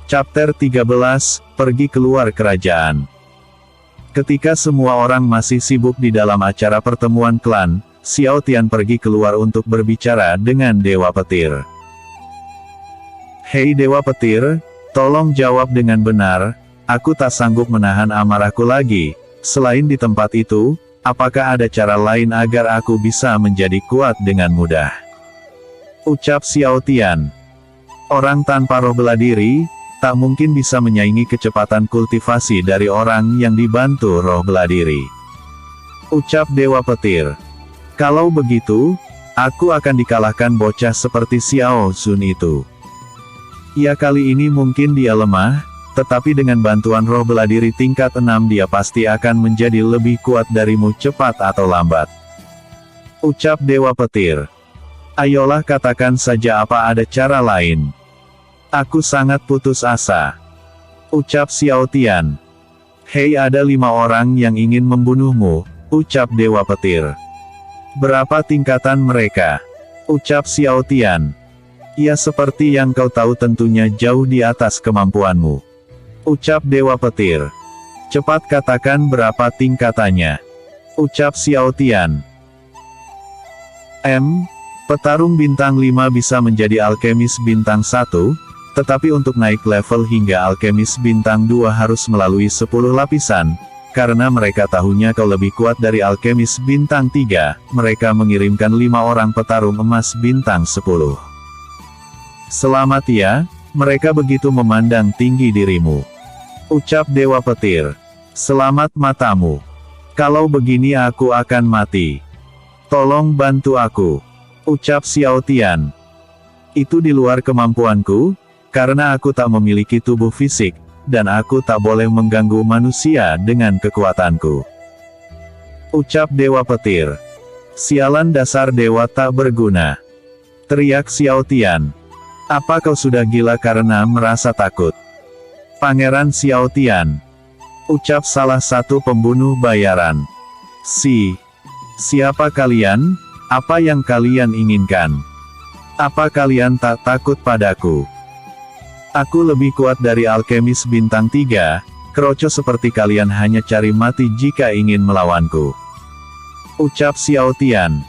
Chapter 13, Pergi Keluar Kerajaan. Ketika semua orang masih sibuk di dalam acara pertemuan klan, Xiao Tian pergi keluar untuk berbicara dengan Dewa Petir. Hei Dewa Petir, tolong jawab dengan benar, aku tak sanggup menahan amarahku lagi. Selain di tempat itu, apakah ada cara lain agar aku bisa menjadi kuat dengan mudah? Ucap Xiao Tian. Orang tanpa roh bela diri, tak mungkin bisa menyaingi kecepatan kultivasi dari orang yang dibantu roh bela diri. Ucap Dewa Petir. Kalau begitu, aku akan dikalahkan bocah seperti Xiao Zun itu. Ya kali ini mungkin dia lemah, tetapi dengan bantuan roh bela diri tingkat 6 dia pasti akan menjadi lebih kuat darimu cepat atau lambat. Ucap Dewa Petir. Ayolah katakan saja apa ada cara lain. Aku sangat putus asa. Ucap Xiao Tian. Hei ada 5 orang yang ingin membunuhmu, ucap Dewa Petir. Berapa tingkatan mereka? Ucap Xiao Tian. Ya seperti yang kau tahu tentunya jauh di atas kemampuanmu. Ucap Dewa Petir. Cepat katakan berapa tingkatannya. Ucap Xiao Tian. Petarung bintang 5 bisa menjadi alkemis bintang 1, tetapi untuk naik level hingga alkemis bintang 2 harus melalui 10 lapisan. Karena mereka tahunya kau lebih kuat dari alkemis bintang 3, mereka mengirimkan 5 orang petarung emas bintang 10. Selamat ya, mereka begitu memandang tinggi dirimu. Ucap Dewa Petir. Selamat matamu. Kalau begini aku akan mati. Tolong bantu aku. Ucap Xiao Tian. Itu di luar kemampuanku, karena aku tak memiliki tubuh fisik, dan aku tak boleh mengganggu manusia dengan kekuatanku. Ucap Dewa Petir. Sialan dasar dewa tak berguna. Teriak Xiao Tian. Apa kau sudah gila karena merasa takut? Pangeran Xiao Tian. Ucap salah satu pembunuh bayaran. Siapa kalian? Apa yang kalian inginkan? Apa kalian tak takut padaku? Aku lebih kuat dari alkemis bintang 3, kroco seperti kalian hanya cari mati jika ingin melawanku. Ucap Xiao Tian.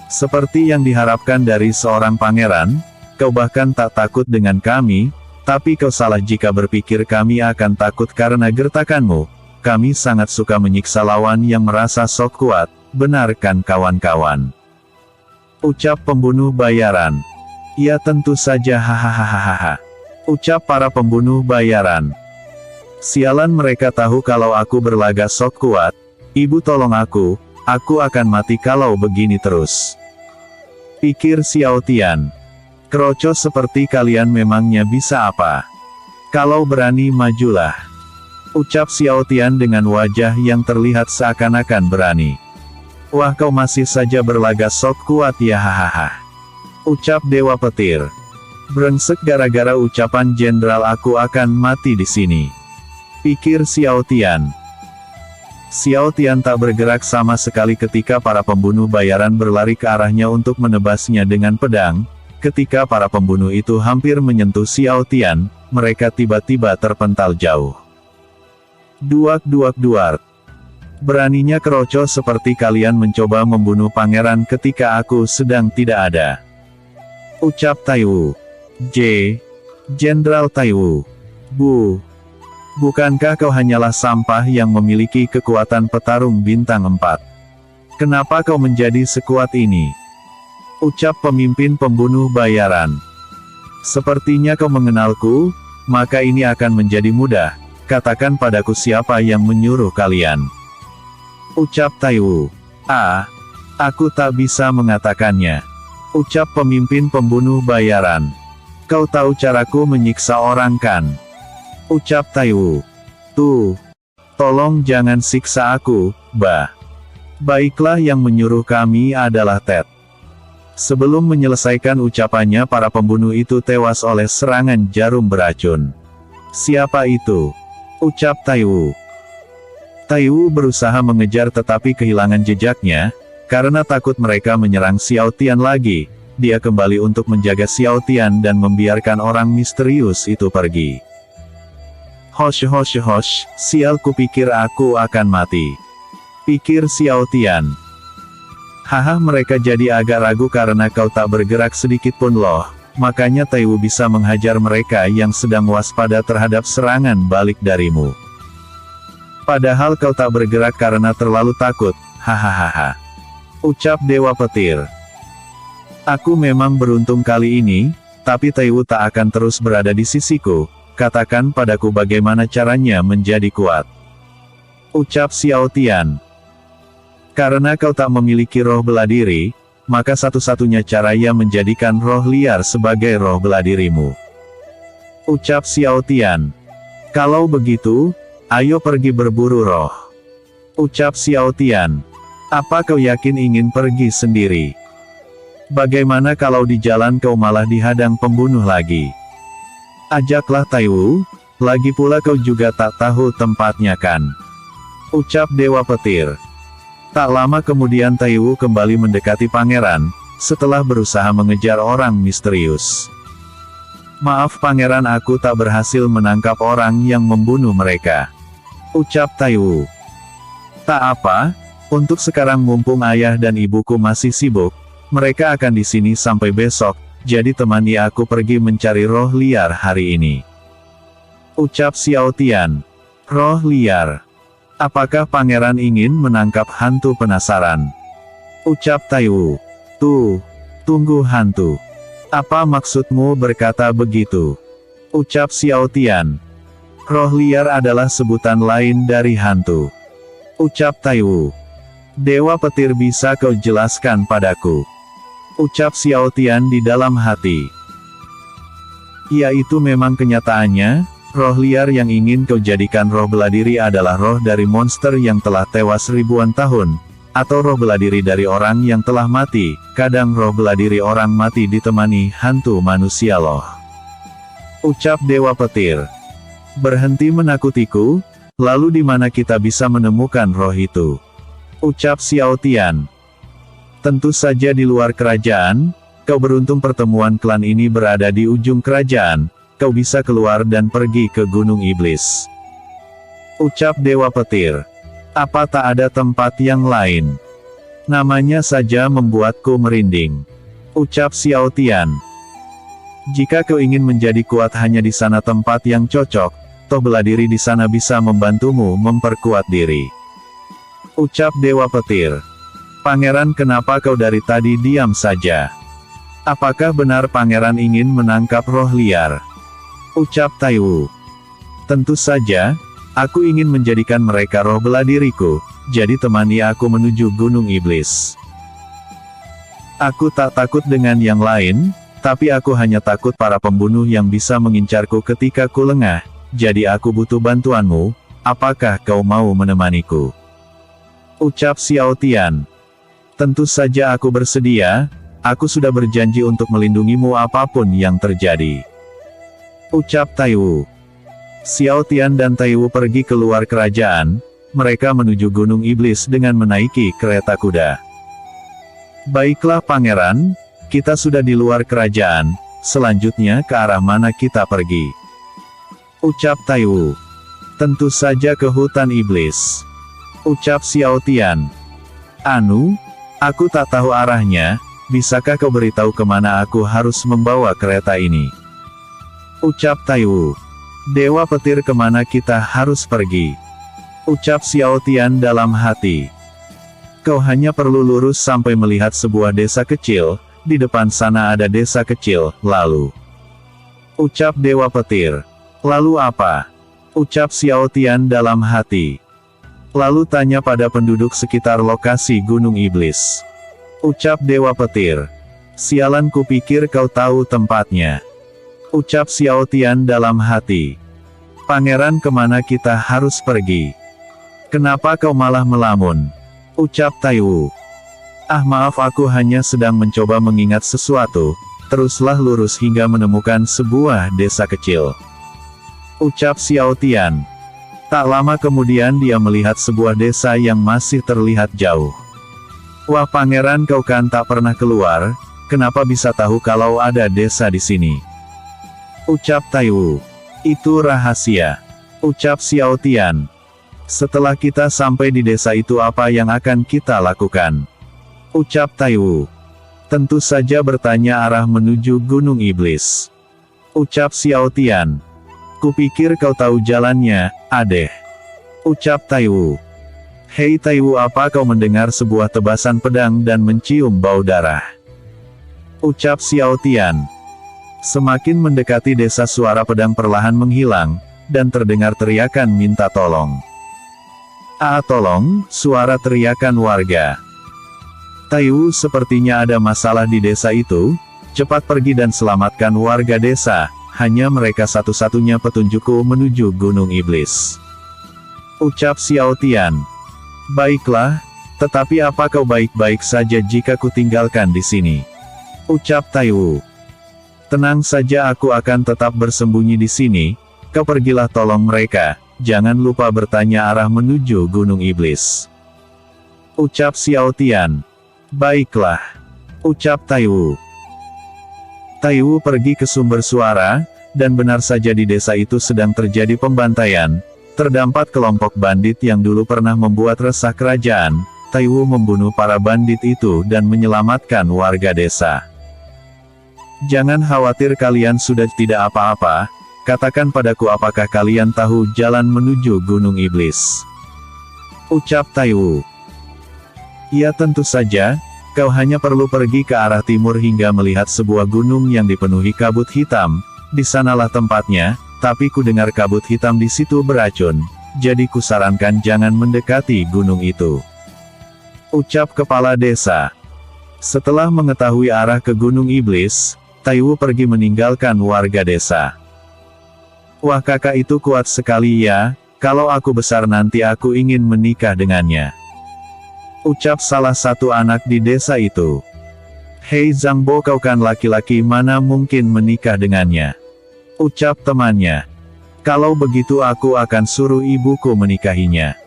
Seperti yang diharapkan dari seorang pangeran, kau bahkan tak takut dengan kami, tapi kau salah jika berpikir kami akan takut karena gertakanmu. Kami sangat suka menyiksa lawan yang merasa sok kuat, benar kan kawan-kawan? Ucap pembunuh bayaran. Ya tentu saja hahaha. Ucap para pembunuh bayaran. Sialan mereka tahu kalau aku berlagak sok kuat, ibu tolong aku akan mati kalau begini terus. Pikir Xiao Tian. Kroco seperti kalian memangnya bisa apa? Kalau berani majulah. Ucap Xiao Tian dengan wajah yang terlihat seakan-akan berani. Wah kau masih saja berlagak sok kuat ya hahaha. Ucap Dewa Petir. Brengsek gara-gara ucapan jenderal aku akan mati di sini. Pikir Xiao Tian. Xiao Tian tak bergerak sama sekali ketika para pembunuh bayaran berlari ke arahnya untuk menebasnya dengan pedang. Ketika para pembunuh itu hampir menyentuh Xiao Tian, mereka tiba-tiba terpental jauh. Duak. Beraninya kroco seperti kalian mencoba membunuh pangeran ketika aku sedang tidak ada. Ucap Taiwu. Jenderal Taiwu. Bukankah kau hanyalah sampah yang memiliki kekuatan petarung bintang 4? Kenapa kau menjadi sekuat ini? Ucap pemimpin pembunuh bayaran. Sepertinya kau mengenalku, maka ini akan menjadi mudah. Katakan padaku siapa yang menyuruh kalian. Ucap Taiwu. Aku tak bisa mengatakannya. Ucap pemimpin pembunuh bayaran. Kau tahu caraku menyiksa orang kan? Ucap Taiwu. Tolong jangan siksa aku, Baiklah yang menyuruh kami adalah Ted. Sebelum menyelesaikan ucapannya para pembunuh itu tewas oleh serangan jarum beracun. Siapa itu? Ucap Taiwu. Taiwu berusaha mengejar tetapi kehilangan jejaknya, karena takut mereka menyerang Xiao Tian lagi. dia kembali untuk menjaga Xiao Tian dan membiarkan orang misterius itu pergi. Hosh hosh hosh, sial, kupikir aku akan mati, pikir Xiao Tian. Haha, mereka jadi agak ragu karena kau tak bergerak sedikit pun loh, makanya Taiwu bisa menghajar mereka yang sedang waspada terhadap serangan balik darimu. Padahal kau tak bergerak karena terlalu takut, hahaha. Ucap Dewa Petir. Aku memang beruntung kali ini, tapi Taiwu tak akan terus berada di sisiku. Katakan padaku bagaimana caranya menjadi kuat. Ucap Xiao Tian. Karena kau tak memiliki roh bela diri, maka satu-satunya cara ia menjadikan roh liar sebagai roh bela dirimu. Ucap Xiao Tian. Kalau begitu, ayo pergi berburu roh. Ucap Xiao Tian. Apa kau yakin ingin pergi sendiri? Bagaimana kalau di jalan kau malah dihadang pembunuh lagi? Ajaklah Taiwu, lagi pula kau juga tak tahu tempatnya kan? Ucap Dewa Petir. Tak lama kemudian Taiwu kembali mendekati pangeran, setelah berusaha mengejar orang misterius. Maaf pangeran, aku tak berhasil menangkap orang yang membunuh mereka. Ucap Taiwu. Tak apa, untuk sekarang mumpung ayah dan ibuku masih sibuk, mereka akan di sini sampai besok. Jadi temani aku pergi mencari roh liar hari ini. Ucap Xiao Tian. Roh liar. Apakah pangeran ingin menangkap hantu penasaran? Ucap Taiwu. Tunggu hantu. Apa maksudmu berkata begitu? Ucap Xiao Tian. Roh liar adalah sebutan lain dari hantu. Ucap Taiwu. Dewa Petir, bisa kau jelaskan padaku? Ucap Xiao Tian di dalam hati. Ya, itu memang kenyataannya, roh liar yang ingin kau jadikan roh bela diri adalah roh dari monster yang telah tewas ribuan tahun, atau roh bela diri dari orang yang telah mati. Kadang roh bela diri orang mati ditemani hantu manusia loh. Ucap Dewa Petir. Berhenti menakutiku, lalu di mana kita bisa menemukan roh itu? Ucap Xiao Tian. Tentu saja di luar kerajaan, kau beruntung pertemuan klan ini berada di ujung kerajaan, kau bisa keluar dan pergi ke Gunung Iblis. Ucap Dewa Petir. Apa tak ada tempat yang lain? Namanya saja membuatku merinding. Ucap Xiao Tian. Jika kau ingin menjadi kuat hanya di sana tempat yang cocok, toh bela diri di sana bisa membantumu memperkuat diri. Ucap Dewa Petir. Pangeran, kenapa kau dari tadi diam saja? Apakah benar pangeran ingin menangkap roh liar? Ucap Taiwu. Tentu saja, aku ingin menjadikan mereka roh bela diriku, jadi temani aku menuju Gunung Iblis. Aku tak takut dengan yang lain, tapi aku hanya takut para pembunuh yang bisa mengincarku ketika ku lengah, jadi aku butuh bantuanmu. Apakah kau mau menemaniku? Ucap Xiao Tian. Tentu saja aku bersedia, aku sudah berjanji untuk melindungimu apapun yang terjadi. Ucap Taiwu. Xiao Tian dan Taiwu pergi keluar kerajaan, mereka menuju Gunung Iblis dengan menaiki kereta kuda. Baiklah pangeran, kita sudah di luar kerajaan, selanjutnya ke arah mana kita pergi? Ucap Taiwu. Tentu saja ke hutan iblis. Ucap Xiao Tian. Anu? Aku tak tahu arahnya, bisakah kau beritahu kemana aku harus membawa kereta ini? Ucap Taiwu. Dewa Petir, kemana kita harus pergi? Ucap Xiao Tian dalam hati. Kau hanya perlu lurus sampai melihat sebuah desa kecil, di depan sana ada desa kecil, lalu. Ucap Dewa Petir. Lalu apa? Ucap Xiao Tian dalam hati. Lalu tanya pada penduduk sekitar lokasi Gunung Iblis. Ucap Dewa Petir. Sialan, kupikir kau tahu tempatnya. Ucap Xiao Tian dalam hati. Pangeran, kemana kita harus pergi? Kenapa kau malah melamun? Ucap Taiwu. Ah maaf, aku hanya sedang mencoba mengingat sesuatu. Teruslah lurus hingga menemukan sebuah desa kecil. Ucap Xiao Tian. Tak lama kemudian dia melihat sebuah desa yang masih terlihat jauh. Wah pangeran, kau kan tak pernah keluar, kenapa bisa tahu kalau ada desa di sini? Ucap Taiwu. Itu rahasia. Ucap Xiao Tian. Setelah kita sampai di desa itu apa yang akan kita lakukan? Ucap Taiwu. Tentu saja bertanya arah menuju Gunung Iblis. Ucap Xiao Tian. Kupikir kau tahu jalannya, adeh. Ucap Taiwu. Hei Taiwu, apa kau mendengar sebuah tebasan pedang dan mencium bau darah? Ucap Xiao Tian. Semakin mendekati desa suara pedang perlahan menghilang, dan terdengar teriakan minta tolong. Tolong, suara teriakan warga. Taiwu, sepertinya ada masalah di desa itu, cepat pergi dan selamatkan warga desa. Hanya mereka satu-satunya petunjukku menuju Gunung Iblis. Ucap Xiao Tian. Baiklah, tetapi apa kau baik-baik saja jika ku tinggalkan di sini? Ucap Taiwu. Tenang saja, aku akan tetap bersembunyi di sini. Kau pergilah tolong mereka, jangan lupa bertanya arah menuju Gunung Iblis. Ucap Xiao Tian. Baiklah. Ucap Taiwu. Taiwu pergi ke sumber suara, dan benar saja di desa itu sedang terjadi pembantaian. Terdapat kelompok bandit yang dulu pernah membuat resah kerajaan. Taiwu membunuh para bandit itu dan menyelamatkan warga desa. Jangan khawatir, kalian sudah tidak apa-apa. Katakan padaku, apakah kalian tahu jalan menuju Gunung Iblis? Ucap Taiwu. Ya, tentu saja. Kau hanya perlu pergi ke arah timur hingga melihat sebuah gunung yang dipenuhi kabut hitam. Di sanalah tempatnya, tapi ku dengar kabut hitam di situ beracun. Jadi kusarankan jangan mendekati gunung itu. Ucap kepala desa. Setelah mengetahui arah ke Gunung Iblis, Taiwu pergi meninggalkan warga desa. Wah, kakak itu kuat sekali ya, kalau aku besar nanti aku ingin menikah dengannya. Ucap salah satu anak di desa itu. Hei Zhangbo, kau kan laki-laki, mana mungkin menikah dengannya? Ucap temannya. Kalau begitu aku akan suruh ibuku menikahinya.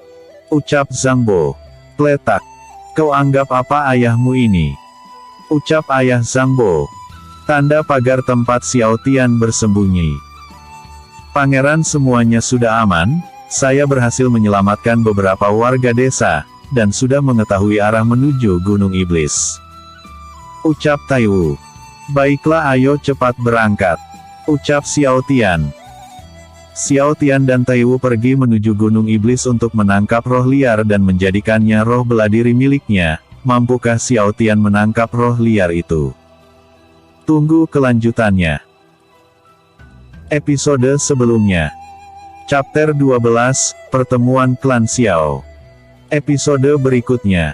Ucap Zhangbo. Pletak. Kau anggap apa ayahmu ini? Ucap ayah Zhangbo. Tanda pagar tempat Xiao Tian bersembunyi. Pangeran, semuanya sudah aman, saya berhasil menyelamatkan beberapa warga desa, dan sudah mengetahui arah menuju Gunung Iblis. Ucap Taiwu. Baiklah, ayo cepat berangkat. Ucap Xiao Tian. Xiao Tian dan Taiwu pergi menuju Gunung Iblis untuk menangkap roh liar dan menjadikannya roh bela diri miliknya. Mampukah Xiao Tian menangkap roh liar itu? Tunggu kelanjutannya. Episode sebelumnya. Chapter 12, Pertemuan Klan Xiao. Episode berikutnya.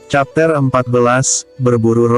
Chapter 14, Berburu roh.